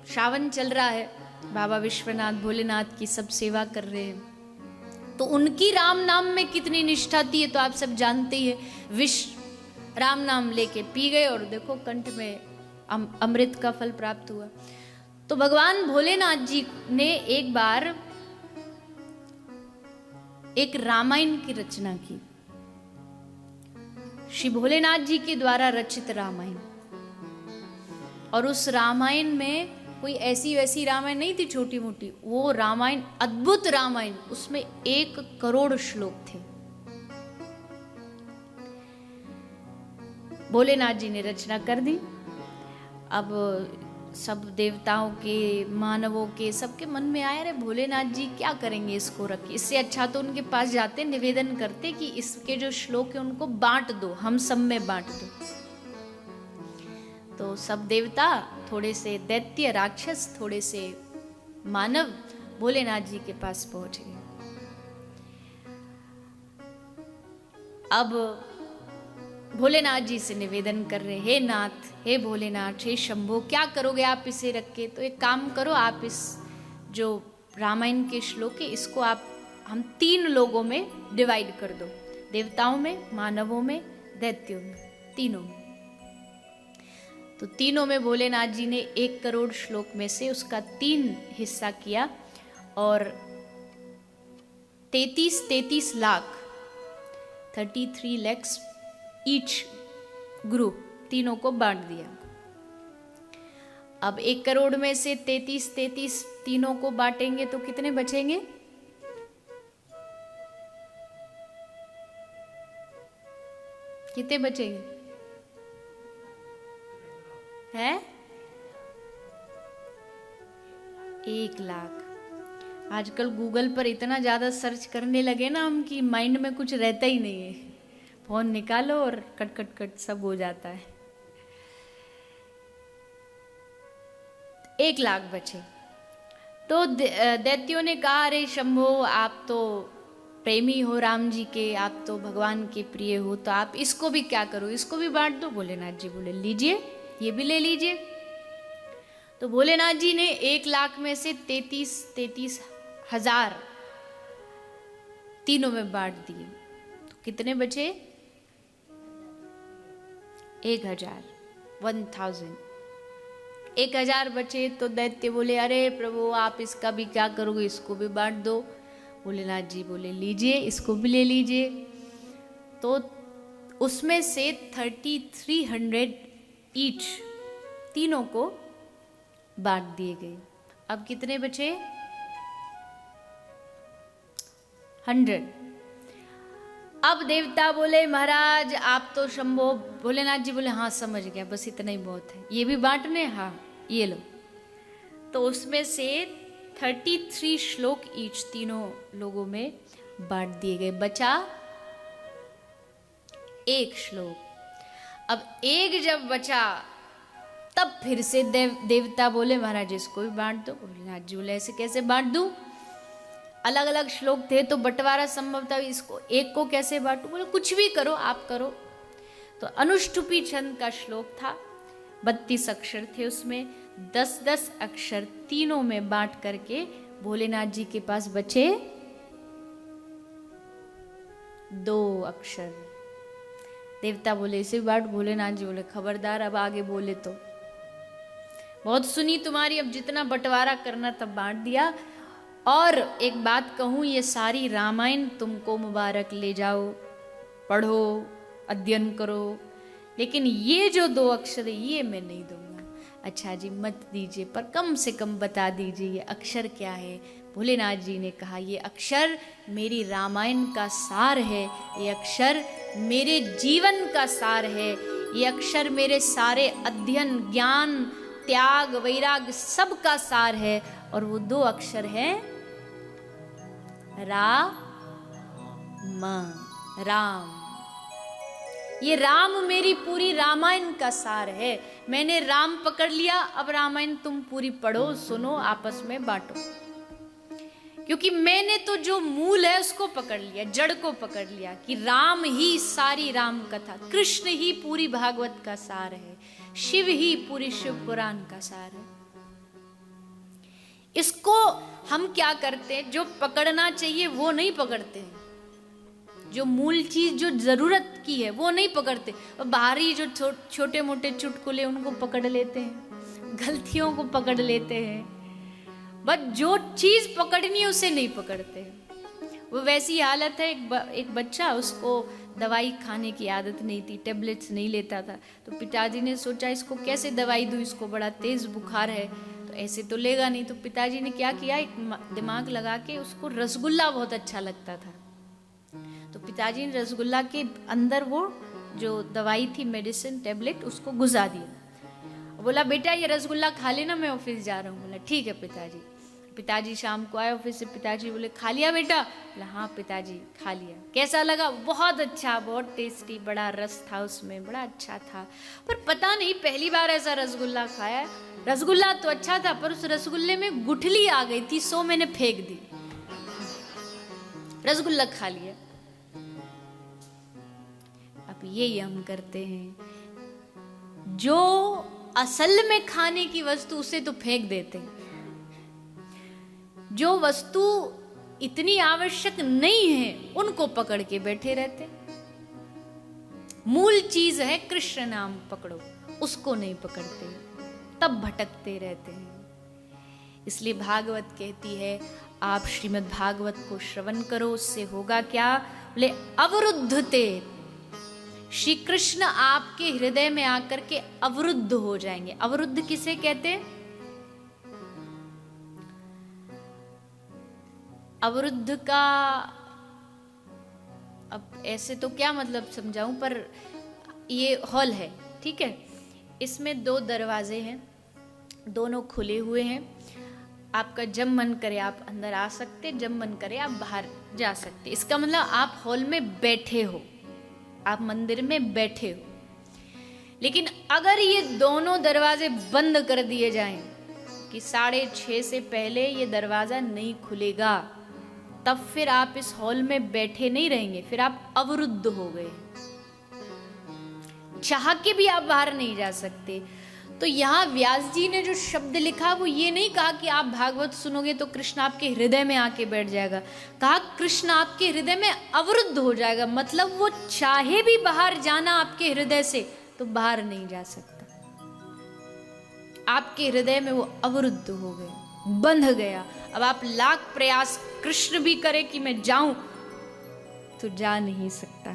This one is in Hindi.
श्रावण चल रहा है, बाबा विश्वनाथ भोलेनाथ की सब सेवा कर रहे हैं, तो उनकी राम नाम में कितनी निष्ठा थी तो आप सब जानते ही है। विष राम नाम लेके पी गए और देखो कंठ में अमृत का फल प्राप्त हुआ। तो भगवान भोलेनाथ जी ने एक बार एक रामायण की रचना की, श्री भोलेनाथ जी के द्वारा रचित रामायण। और उस रामायण में कोई ऐसी वैसी रामायण नहीं थी छोटी मोटी, वो रामायण अद्भुत रामायण, उसमें 1 करोड़ श्लोक थे। भोलेनाथ जी ने रचना कर दी। अब सब देवताओं के, मानवों के, सबके मन में आया, अरे भोलेनाथ जी क्या करेंगे इसको रख के, इससे अच्छा तो उनके पास जाते, निवेदन करते कि इसके जो श्लोक है उनको बांट दो, हम सब में बांट दो। तो सब देवता, थोड़े से दैत्य राक्षस, थोड़े से मानव भोलेनाथ जी के पास पहुंच गए। अब भोलेनाथ जी से निवेदन कर रहे, हे नाथ, हे भोलेनाथ, हे शंभो, क्या करोगे आप इसे रख के? तो एक काम करो, आप इस जो रामायण के श्लोक है इसको आप हम 3 लोगों में डिवाइड कर दो, देवताओं में, मानवों में, दैत्यों में, तीनों में। तो तीनों में भोलेनाथ जी ने 1 करोड़ श्लोक में से उसका 3 हिस्सा किया और 33 लाख 33 lakhs ईच ग्रुप, तीनों को बांट दिया। अब 1 करोड़ में से 33 तीनों को बांटेंगे तो कितने बचेंगे? कितने बचेंगे? है 1 लाख। आजकल गूगल पर इतना ज्यादा सर्च करने लगे ना हम कि माइंड में कुछ रहता ही नहीं है, फोन निकालो और कट कट कट सब हो जाता है। 1 लाख बचे। तो दैत्यों ने कहा, अरे शंभो, आप तो प्रेमी हो राम जी के, आप तो भगवान के प्रिय हो, तो आप इसको भी क्या करो, इसको भी बांट दो। भोलेनाथ जी बोले, लीजिए, ये भी ले लीजिए। तो भोलेनाथ जी ने 1 लाख में से 33 हजार तीनों में बांट दिए। तो कितने बचे? 1000 1000 बचे। तो दैत्य बोले, अरे प्रभु, आप इसका भी क्या करोगे, इसको भी बांट दो। भोलेनाथ जी बोले, लीजिए, इसको भी ले लीजिए। तो उसमें से 3300 ईच तीनों को बांट दिए गए। अब कितने बचे? 100। अब देवता बोले, महाराज आप तो शंभो। भोलेनाथ जी बोले, हाँ समझ गया, बस इतना ही बहुत है, ये भी बांटने, हाँ ये लो। तो उसमें से 33 श्लोक ईच तीनों लोगों में बांट दिए गए। बचा 1 श्लोक। अब 1 जब बचा तब फिर से देवता बोले, महाराज इसको भी बांट दो। भोलेनाथ जी बोले, ऐसे कैसे बांट दूं, अलग अलग श्लोक थे तो बंटवारा संभव था, इसको 1 को कैसे बांटू? बोले, कुछ भी करो, आप करो। तो अनुष्टुपी छंद का श्लोक था, 32 अक्षर थे, उसमें 10-10 अक्षर तीनों में बांट करके भोलेनाथ जी के पास बचे 2 अक्षर। देवता बोले, इसे बांट। भोलेनाथ जी बोले, खबरदार, अब आगे बोले तो बहुत सुनी तुम्हारी, अब जितना बंटवारा करना तब बांट दिया। और एक बात कहूँ, ये सारी रामायण तुमको मुबारक, ले जाओ, पढ़ो, अध्ययन करो, लेकिन ये जो 2 अक्षर है ये मैं नहीं दूंगा। अच्छा जी, मत दीजिए, पर कम से कम बता दीजिए ये अक्षर क्या है। भोलेनाथ जी ने कहा, ये अक्षर मेरी रामायण का सार है, ये अक्षर मेरे जीवन का सार है, ये अक्षर मेरे सारे अध्ययन, ज्ञान, त्याग, वैराग सब का सार है। और वो 2 अक्षर हैं राम। ये राम मेरी पूरी रामायण का सार है। मैंने राम पकड़ लिया, अब रामायण तुम पूरी पढ़ो, सुनो, आपस में बांटो। क्योंकि मैंने तो जो मूल है उसको पकड़ लिया, जड़ को पकड़ लिया कि राम ही सारी राम कथा, कृष्ण ही पूरी भागवत का सार है, शिव ही पूरी शिव पुराण का सार है। इसको हम क्या करते हैं, जो पकड़ना चाहिए वो नहीं पकड़ते हैं, जो मूल चीज जो जरूरत की है वो नहीं पकड़ते, और बाहरी जो छोटे मोटे चुटकुले उनको पकड़ लेते हैं, गलतियों को पकड़ लेते हैं, बस जो चीज पकड़नी है उसे नहीं पकड़ते हैं। वो वैसी हालत है, एक बच्चा, उसको दवाई खाने की आदत नहीं थी, टेबलेट्स नहीं लेता था, तो पिताजी ने सोचा इसको कैसे दवाई दूँ, इसको बड़ा तेज बुखार है, तो ऐसे तो लेगा नहीं। तो पिताजी ने क्या किया, एक दिमाग लगा के, उसको रसगुल्ला बहुत अच्छा लगता था, तो पिताजी ने रसगुल्ला के अंदर वो जो दवाई थी, मेडिसिन टेबलेट, उसको घुसा दिया। बोला बेटा ये रसगुल्ला खा लेना, मैं ऑफिस जा रहा हूँ। बोला ठीक है पिताजी। पिताजी शाम को आए ऑफिस से, पिताजी बोले खा लिया बेटा? बोला हाँ पिताजी खा लिया। कैसा लगा? बहुत अच्छा, बहुत टेस्टी, बड़ा रस था उसमें, बड़ा अच्छा था, पर पता नहीं पहली बार ऐसा रसगुल्ला खाया। रसगुल्ला तो अच्छा था, पर उस रसगुल्ले में गुठली आ गई थी, सो मैंने फेंक दी, रसगुल्ला खा लिया। अब यही हम करते हैं, जो असल में खाने की वस्तु उसे तो फेंक देते हैं, जो वस्तु इतनी आवश्यक नहीं है उनको पकड़ के बैठे रहते। मूल चीज है कृष्ण नाम पकड़ो, उसको नहीं पकड़ते, तब भटकते रहते हैं। इसलिए भागवत कहती है आप श्रीमद् भागवत को श्रवण करो, उससे होगा क्या? बोले अवरुद्धते, श्री कृष्ण आपके हृदय में आकर के अवरुद्ध हो जाएंगे। अवरुद्ध किसे कहते हैं? अवरुद्ध का अब ऐसे तो क्या मतलब समझाऊं, पर ये हॉल है, ठीक है, इसमें 2 दरवाजे हैं, दोनों खुले हुए हैं। आपका जब मन करे आप अंदर आ सकते, जब मन करे आप बाहर जा सकते। इसका मतलब आप हॉल में बैठे हो, आप मंदिर में बैठे हो। लेकिन अगर ये दोनों दरवाजे बंद कर दिए जाएं कि 6:30 से पहले ये दरवाजा नहीं खुलेगा, तब फिर आप इस हॉल में बैठे नहीं रहेंगे, फिर आप अवरुद्ध हो गए, चाह के भी आप बाहर नहीं जा सकते। तो यहाँ व्यास जी ने जो शब्द लिखा वो ये नहीं कहा कि आप भागवत सुनोगे तो कृष्ण आपके हृदय में आके बैठ जाएगा, कहा कृष्ण आपके हृदय में अवरुद्ध हो जाएगा, मतलब वो चाहे भी बाहर जाना आपके हृदय से तो बाहर नहीं जा सकता, आपके हृदय में वो अवरुद्ध हो गया, बंध गया। अब आप लाख प्रयास कृष्ण भी करे कि मैं जाऊं तो जा नहीं सकता।